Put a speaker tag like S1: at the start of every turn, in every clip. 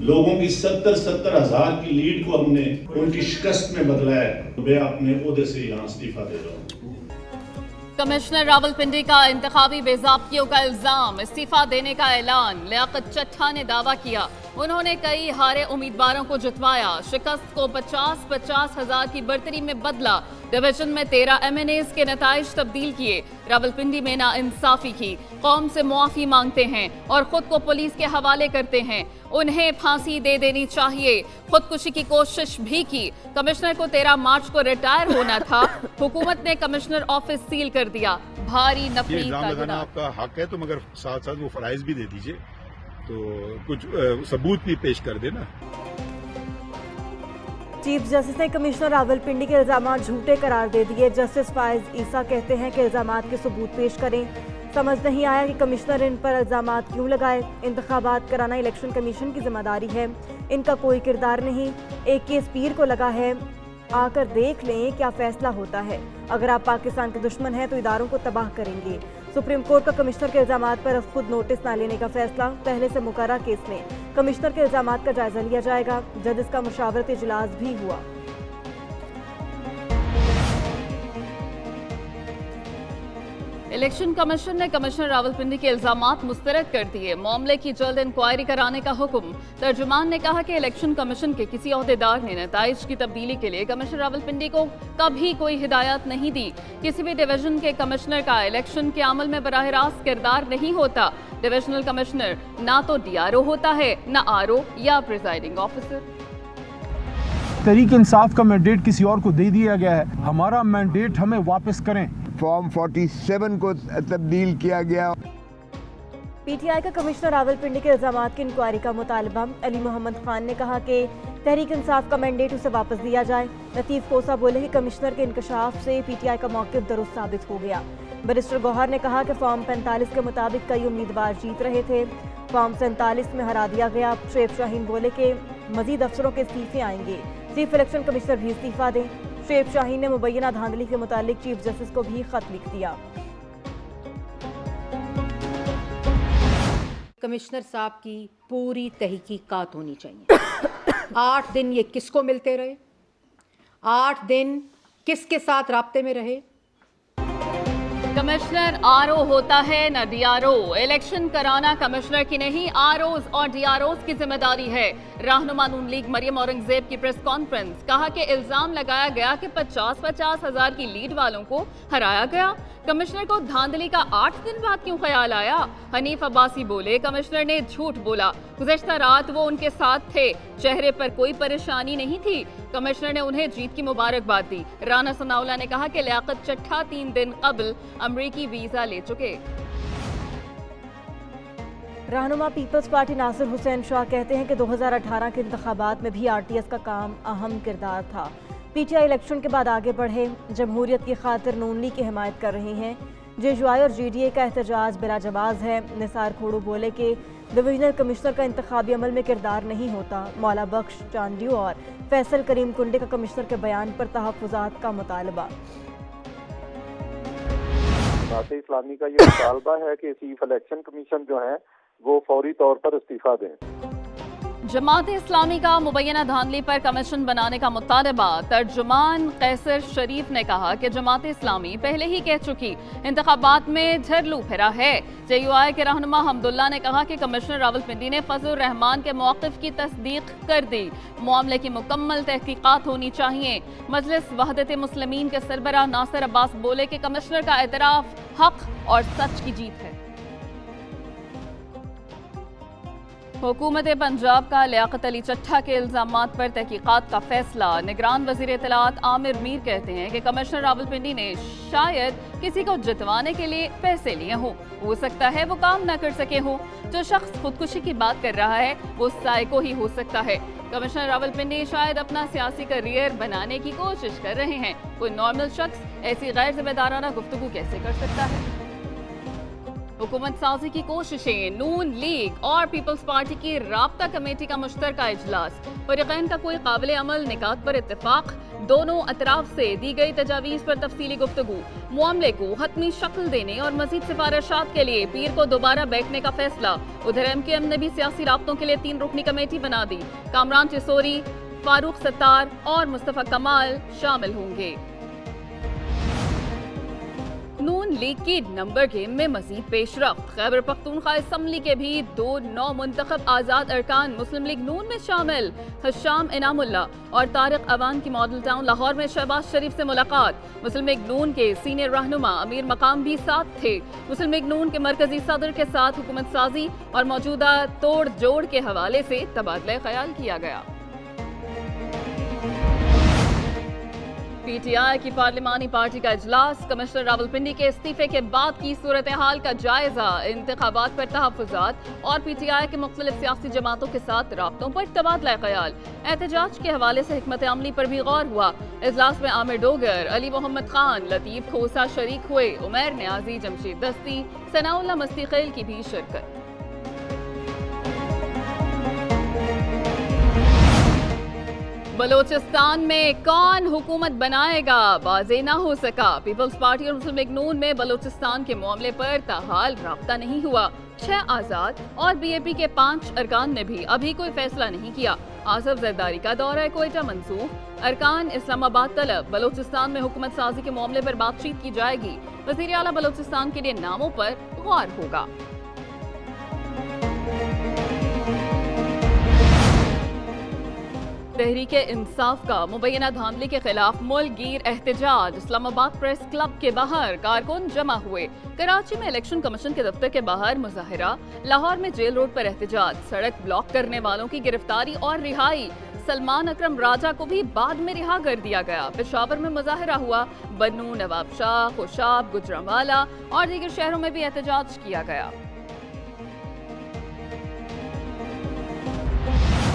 S1: लोगों की 70-70 हजार की लीड को हमने उनकी शिकस्त में बदला है। मैं अपने ओहदे से यहाँ इस्तीफा दे रहा हूँ।
S2: कमिश्नर रावलपिंडी का इंतखाबी बेज़ाब्तियों का इल्जाम, इस्तीफा देने का ऐलान। लियाकत चट्ठा ने दावा किया उन्होंने कई हारे उम्मीदवारों को जितवाया, शिकस्त को 50-50 हजार की बर्तरी में बदला, डिवीजन में 13 MNAs के नताइज तब्दील किए, रावलपिंडी में नाइंसाफी की, कौम से मुआफी मांगते हैं और खुद को पुलिस के हवाले करते हैं, उन्हें फांसी दे देनी चाहिए, खुदकुशी की कोशिश भी की। कमिश्नर को 13 मार्च को रिटायर होना था, हुकूमत ने कमिश्नर ऑफिस सील कर दिया। भारी नफरी का गिरा।
S3: आपका हक है तो मगर साथ साथ वो फराइज भी दे दीजिए, तो कुछ सबूत भी पेश कर देना।
S4: चीफ जस्टिस ने कमिश्नर रावलपिंडी के इल्जामात झूठे करार दे दिए। जस्टिस फायज ईसा कहते हैं कि इल्जामात के सबूत पेश करें। समझ नहीं आया कि कमिश्नर इन पर इल्जामात क्यों लगाए। इंतखाबात कराना इलेक्शन कमीशन की जिम्मेदारी है, इनका कोई किरदार नहीं। एक केस पीर को लगा है, आकर देख लें क्या फैसला होता है। अगर आप पाकिस्तान के दुश्मन हैं तो इदारों को तबाह करेंगे। सुप्रीम कोर्ट का कमिश्नर के इल्जामात पर अब खुद नोटिस ना लेने का फैसला। पहले से मुकर्रर केस में कमिश्नर के इल्जामात का जायजा लिया जाएगा। जज का मुशावरती इजलास भी हुआ।
S2: इलेक्शन कमीशन ने कमिश्नर रावलपिंडी के इल्जामात मुस्तरद कर दिए, मामले की जल्द इंक्वायरी कराने का हुक्म। तर्जुमान ने कहा कि इलेक्शन कमीशन के किसी ओहदेदार ने नताइज की तब्दीली के लिए कमिश्नर रावलपिंडी को कभी कोई हिदायत नहीं दी। किसी भी डिवीजन के कमिश्नर का इलेक्शन के अमल में बराह रास्त किरदार नहीं होता। डिविजनल कमिश्नर ना तो DRO होता है, न RO या प्रिजाइडिंग ऑफिसर।
S5: तहरीक इंसाफ का मैंडेट किसी और को दे दिया गया है, हमारा मैंडेट हमें वापस करें।
S6: फॉर्म 47 को तब्दील किया गया।
S4: PTI का कमिश्नर रावलपिंडी के इल्जामात की इंक्वायरी का मुतालबा। अली मोहम्मद खान ने कहा कि तहरीक इंसाफ का मैंडेट उसे वापस दिया जाए। लतीफ़ कोसा बोले कि कमिश्नर के इंकशाफ से PTI का मौक़िफ़ दुरुस्त साबित हो गया। बैरिस्टर गौहर ने कहा कि फॉर्म 45 के मुताबिक कई उम्मीदवार जीत रहे थे, फॉर्म 47 में हरा दिया गया। शुएब शाहीन बोले कि मजीद अफसरों के इस्तीफे आएंगे, चीफ इलेक्शन कमिश्नर भी इस्तीफा दें। शुएब शाहीन ने मुबैना धांधली के मुतालिक चीफ जस्टिस को भी खत लिख दिया।
S7: कमिश्नर साहब की पूरी तहकीकात होनी चाहिए। 8 दिन ये किसको मिलते रहे, 8 दिन किसके साथ राब्ते में रहे।
S2: कमिश्नर RO होता है न DRO। इलेक्शन कराना कमिश्नर की नहीं, ROs और DROs की जिम्मेदारी है। रहनुमा नून लीग मरियम औरंगजेब की प्रेस कॉन्फ्रेंस, कहा कि इल्जाम लगाया गया कि 50-50 हजार की लीड वालों को हराया गया। कमिश्नर को धांधली का 8 दिन बाद क्यों ख्याल आया। हनीफ अब्बासी बोले कमिश्नर ने झूठ बोला, गुज़श्ता रात वो उनके साथ थे, चेहरे पर कोई परेशानी नहीं थी। कमिश्नर ने उन्हें जीत की मुबारकबाद दी। राना सनाउल्लाह ने कहा कि लियाकत चट्ठा 3 दिन कबल अमरीकी वीजा ले चुके।
S4: रहनुमा पीपल्स पार्टी नासिर हुसैन शाह कहते हैं कि 2018 के इंतखाबात में भी RTS का काम अहम किरदार था। PTI इलेक्शन के बाद आगे बढ़े, जमहूरियत की खातिर नून लीग की हिमायत कर रहे हैं। JUI और GDA का एहतजाज बिला जवाज़ है। निसार खोड़ू बोले कि डिविजनल कमिश्नर का इंतखाबी अमल में किरदार नहीं होता। मौला बख्श चांडियो और फैसल करीम कुंडे का कमिश्नर के बयान पर तहफ़्फ़ुज़ात का मुतालबा।
S8: जमात इस्लामी का ये मुतालबा है कि चीफ इलेक्शन कमीशन जो है वो फौरी तौर पर इस्तीफा दें।
S2: जमात इस्लामी का मुबैना धांधली पर कमीशन बनाने का मुतालबा। तर्जुमान कैसर शरीफ ने कहा कि जमात इस्लामी पहले ही कह चुकी इंतखाबात में झरलू फिरा है। JUI के रहनुमा हमदुल्ला ने कहा कि कमिश्नर रावलपिंडी ने फजल रहमान के मौक़िफ़ की तस्दीक कर दी, मामले की मुकम्मल तहकीकात होनी चाहिए। मजलिस वहदत मुस्लिमीन के सरबराह नासिर अब्बास बोले कि कमिश्नर का एतराफ़ हक और सच की जीत है। हुकूमत पंजाब का लियाकत अली चट्ठा के इल्जामात पर तहकीकात का फैसला। निगरान वज़ीर इत्तलाआत आमिर मीर कहते हैं कि कमिश्नर रावलपिंडी ने शायद किसी को जितवाने के लिए पैसे लिए हों, हो सकता है वो काम न कर सके हों। जो शख्स खुदकुशी की बात कर रहा है वो साइको ही हो सकता है। कमिश्नर रावलपिंडी शायद अपना सियासी करियर बनाने की कोशिश कर रहे हैं। कोई नॉर्मल शख्स ऐसी गैर जिम्मेदाराना गुफ्तगू कैसे कर सकता है। हुकूमत साजी की कोशिशें, नून लीग और पीपल्स पार्टी की राब्ता कमेटी का मुश्तरका इजलास, फरीकैन का कोई काबिल अमल निकात पर इत्तेफाक, दोनों अतराफ से दी गई तजावीज़ पर तफसीली गुफ्तगू, मामले को हतमी शक्ल देने और मजीद सिफारिशात के लिए पीर को दोबारा बैठने का फैसला। उधर MKM ने भी सियासी राब्तों के लिए 3 रुकनी कमेटी बना दी। कामरान चिसोरी, फारूक सत्तार और मुस्तफा कमाल शामिल होंगे। नून लीग की नंबर गेम में मजीद पेशरफ्त, खैबर पख्तूनख्वा असम्बली के भी 2 नौमुंतखब आज़ाद अरकान मुस्लिम लीग नून में शामिल। हशाम इनामुल्ला और तारिक अवान की मॉडल टाउन लाहौर में शहबाज शरीफ से मुलाकात। मुस्लिम लीग नून के सीनियर रहनुमा अमीर मकाम भी साथ थे। मुस्लिम लीग नून के मरकजी सदर के साथ हुकूमत साजी और मौजूदा तोड़ जोड़ के हवाले से तबादला ख्याल किया गया। PTI की पार्लिमानी पार्टी का इजलास, कमिश्नर रावलपिंडी के इस्तीफे के बाद की सूरत हाल का जायजा, इंतखाबात पर तहफ़्फ़ुज़ात और PTI के मुख्तलिफ सियासी जमातों के साथ राब्तों पर तबादला ख्याल। एहतजाज के हवाले से हिकमत अमली पर भी गौर हुआ। इजलास में आमिर डोगर, अली मोहम्मद खान, लतीफ़ खोसा शरीक हुए। उमैर न्याजी, जमशेद दस्ती, सनाउल्लाह मस्तीखेल की भी शिरकत। बलोचिस्तान में कौन हुकूमत बनाएगा, वाज़ेह ना हो सका। पीपल्स पार्टी और मुस्लिम लीग नून में बलोचिस्तान के मामले पर ताहाल राब्ता नहीं हुआ। 6 आज़ाद और BAP के 5 अरकान ने भी अभी कोई फैसला नहीं किया। आसफ जरदारी का दौरा कोयटा मंसूख, अरकान इस्लामाबाद तलब। बलोचिस्तान में हुकूमत साजी के मामले पर बातचीत की जाएगी। वज़ीर आला बलोचिस्तान के लिए नामों पर गौर होगा। तहरीके इंसाफ का मुबैना धांधली के खिलाफ मुल्क गिर एहतजाज, इस्लामाबाद प्रेस क्लब के बाहर कारकुन जमा हुए। कराची में इलेक्शन कमीशन के दफ्तर के बाहर मुजाहिरा, लाहौर में जेल रोड पर एहतजाज, सड़क ब्लॉक करने वालों की गिरफ्तारी और रिहाई। सलमान अकरम राजा को भी बाद में रिहा कर दिया गया। पेशावर में मुजाहिरा हुआ। बन्नू, नवाबशाह, खुशाब, गुजरांवाला और दीगर शहरों में भी एहतजाज किया गया।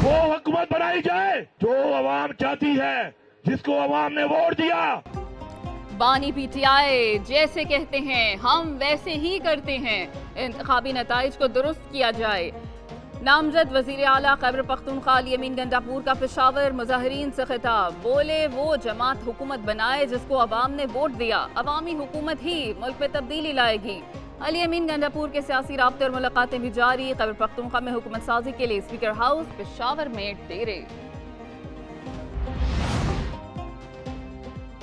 S9: वो हुकूमत बनाई जाए जो अवाम चाहती है, जिसको अवाम ने वोट दिया।
S2: बानी PTI जैसे कहते हैं हम वैसे ही करते हैं, इंतखाबी नताइज को दुरुस्त किया जाए। नामजद वजीर आला खैबर पख्तूनख्वा अली अमीन गंडापुर का पेशावर मुजाहिरीन से खिताब, बोले वो जमात हुकूमत बनाए जिसको अवाम ने वोट दिया। अवामी हुकूमत ही मुल्क में तब्दीली लाएगी। अली अमीन गंडापुर के सियासी राब्ते और मुलाकातें भी जारी। खैबर पख्तूनख्वा में हुकूमत साजी के लिए स्पीकर हाउस, पेशावर में डेरे।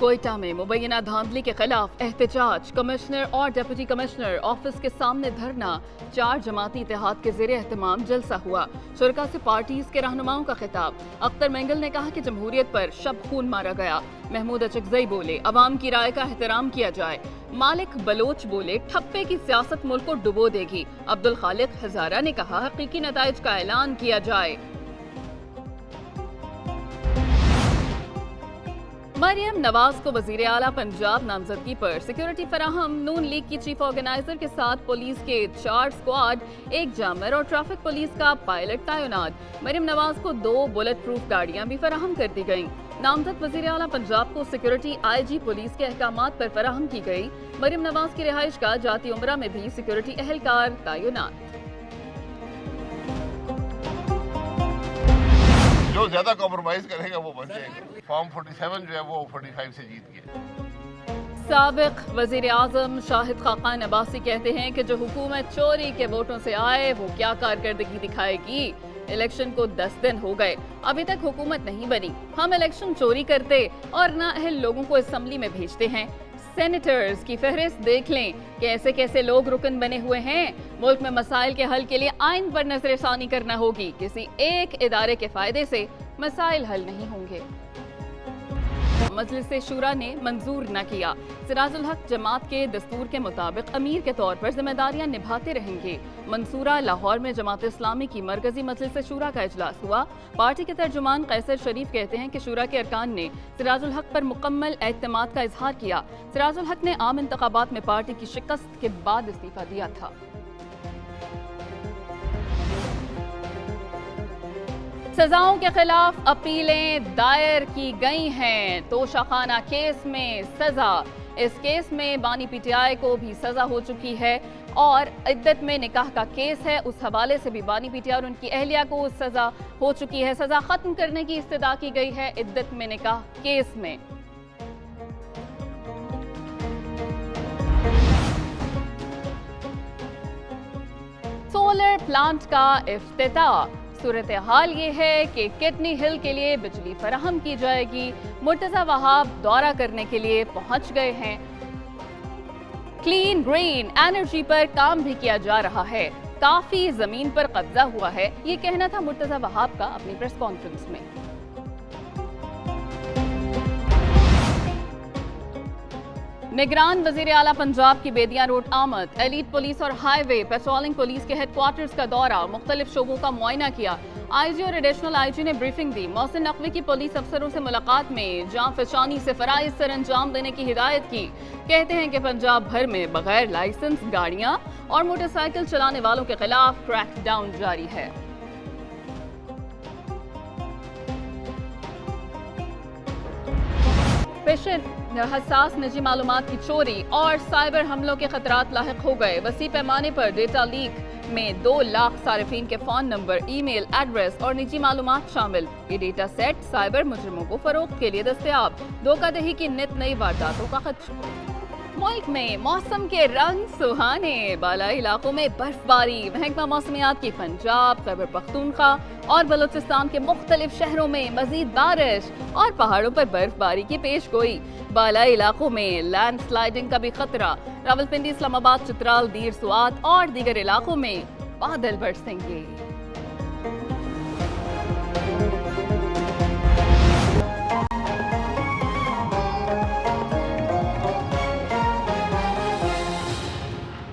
S2: कोयटा में मुबैना धांधली के खिलाफ एहतजाज, कमिश्नर और डिप्टी कमिश्नर ऑफिस के सामने धरना। 4 जमाती इत्तेहाद के ज़ेरे एहतमाम जलसा हुआ। शुरका से पार्टीज के रहनुमाओं का खिताब। अख्तर मेंगल ने कहा कि जमहूरियत पर शब खून मारा गया। महमूद अचकजई बोले अवाम की राय का एहतराम किया जाए। मालिक बलोच बोले ठप्पे की सियासत मुल्क को डुबो देगी। अब्दुल खालिक हजारा ने कहा हकीकी नताइज का ऐलान किया जाए। मरियम नवाज को वजीर आला पंजाब नामजदगी पर सिक्योरिटी फराहम। नून लीग की चीफ ऑर्गेनाइजर के साथ पुलिस के 4 स्क्वाड, 1 जामर और ट्रैफिक पुलिस का पायलट तैनात। मरियम नवाज को 2 बुलेट प्रूफ गाड़ियां भी फराहम कर दी गयी। नामजद वजीर आला पंजाब को सिक्योरिटी IG पुलिस के अहकामात पर फराहम की गई। मरियम नवाज की रिहाइश का जाती उमरा में भी सिक्योरिटी एहलकार तैनात।
S10: जो ज्यादा कॉम्प्रोमाइज करेगा वो बन जाएगा। फॉर्म 47 जो है वो 45 से जीत गया।
S2: साबिक वजीर आजम शाहिद खाकान अब्बासी कहते हैं कि जो हुकूमत चोरी के वोटों से आए वो क्या कारकर्दगी दिखाएगी। इलेक्शन को 10 दिन हो गए, अभी तक हुकूमत नहीं बनी। हम इलेक्शन चोरी करते और नाअहल लोगों को असेंबली में भेजते हैं। सेनेटर्स की फहरिस्त देख लें, कैसे कैसे लोग रुकन बने हुए हैं। मुल्क में मसाइल के हल के लिए आइन पर नजरसानी करना होगी। किसी एक इदारे के फायदे से मसाइल हल नहीं होंगे। मजलिस शूरा ने मंजूर न किया। सिराजुल हक जमात के दस्तूर के मुताबिक अमीर के तौर पर जिम्मेदारियां निभाते रहेंगे। मंसूरा लाहौर में जमात इस्लामी की मरकजी मजलिस शूरा का इजलास हुआ। पार्टी के तर्जुमान कैसर शरीफ कहते हैं कि शूरा के अरकान ने सिराजुल हक पर मुकम्मल एतमाद का इजहार किया। सिराजुल हक ने आम इंतखाबात में पार्टी की शिकस्त के बाद इस्तीफा दिया था। सजाओं के खिलाफ अपीलें दायर की गई हैं। तोशाखाना केस में सजा, اس کیس میں بانی پی ٹی آئی کو بھی سزا ہو چکی ہے اور عدت میں نکاح کا کیس ہے، اس حوالے سے بھی بانی پی ٹی آئی اور ان کی اہلیہ کو سزا ہو چکی ہے، سزا ختم کرنے کی استدعا کی گئی ہے عدت میں نکاح کیس میں۔ سولر پلانٹ کا افتتاح۔ صورتحال یہ ہے کہ کٹنی ہل کے لیے بجلی فراہم کی جائے گی۔ مرتضی وہاب دورہ کرنے کے لیے پہنچ گئے ہیں۔ کلین گرین انرجی پر کام بھی کیا جا رہا ہے، کافی زمین پر قبضہ ہوا ہے، یہ کہنا تھا مرتضی وہاب کا اپنی پریس کانفرنس میں۔ نگران وزیر اعلیٰ پنجاب کی بیدیا روڈ آمد، ایلیٹ پولیس اور ہائی وے پیٹرولنگ پولیس کے ہیڈ کوارٹرز کا دورہ، مختلف شعبوں کا معائنہ کیا۔ آئی جی اور ایڈیشنل آئی جی نے بریفنگ دی۔ محسن نقوی کی پولیس افسروں سے ملاقات میں جاں فشانی سے فرائض سر انجام دینے کی ہدایت کی۔ کہتے ہیں کہ پنجاب بھر میں بغیر لائسنس گاڑیاں اور موٹر سائیکل چلانے والوں کے خلاف کریک ڈاؤن جاری ہے۔ پیشن حساس نجی معلومات کی چوری اور سائبر حملوں کے خطرات لاحق ہو گئے۔ وسیع پیمانے پر ڈیٹا لیک میں 2 لاکھ صارفین کے فون نمبر، ای میل ایڈریس اور نجی معلومات شامل۔ یہ ڈیٹا سیٹ سائبر مجرموں کو فروخت کے لیے دستیاب، دھوکہ دہی کی نت نئی وارداتوں کا خدشہ۔ ملک میں موسم کے رنگ سہانے، بالائی علاقوں میں برف باری۔ محکمہ موسمیات کی پنجاب، خیبر پختونخوا اور بلوچستان کے مختلف شہروں میں مزید بارش اور پہاڑوں پر برف باری کی پیش گوئی۔ بالائی علاقوں میں لینڈ سلائیڈنگ کا بھی خطرہ۔ راولپنڈی، اسلام آباد، چترال، دیر سوات اور دیگر علاقوں میں بادل برسیں گے۔